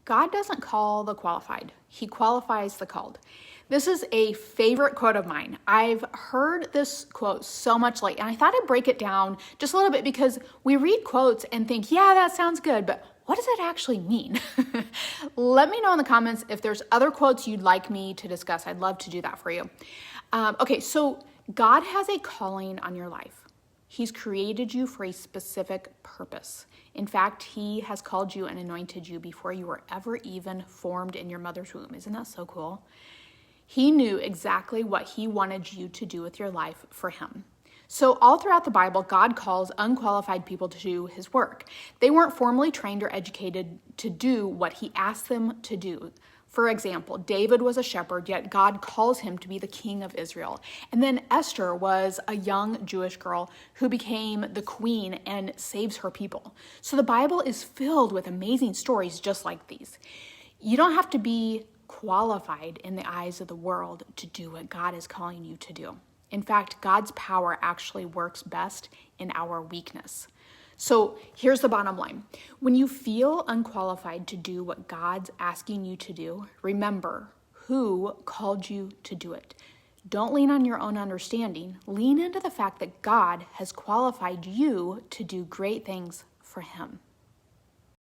God doesn't call the qualified. He qualifies the called. This is a favorite quote of mine. I've heard this quote so much lately, and I thought I'd break it down just a little bit because we read quotes and think, yeah, that sounds good, but what does it actually mean? Let me know in the comments if there's other quotes you'd like me to discuss. I'd love to do that for you. Okay, so God has a calling on your life. He's created you for a specific purpose. In fact, he has called you and anointed you before you were ever even formed in your mother's womb. Isn't that so cool? He knew exactly what he wanted you to do with your life for him. So all throughout the Bible, God calls unqualified people to do his work. They weren't formally trained or educated to do what he asked them to do. For example, David was a shepherd, yet God calls him to be the king of Israel. And then Esther was a young Jewish girl who became the queen and saves her people. So the Bible is filled with amazing stories just like these. You don't have to be qualified in the eyes of the world to do what God is calling you to do. In fact, God's power actually works best in our weakness. So here's the bottom line. When you feel unqualified to do what God's asking you to do, remember who called you to do it. Don't lean on your own understanding. Lean into the fact that God has qualified you to do great things for him.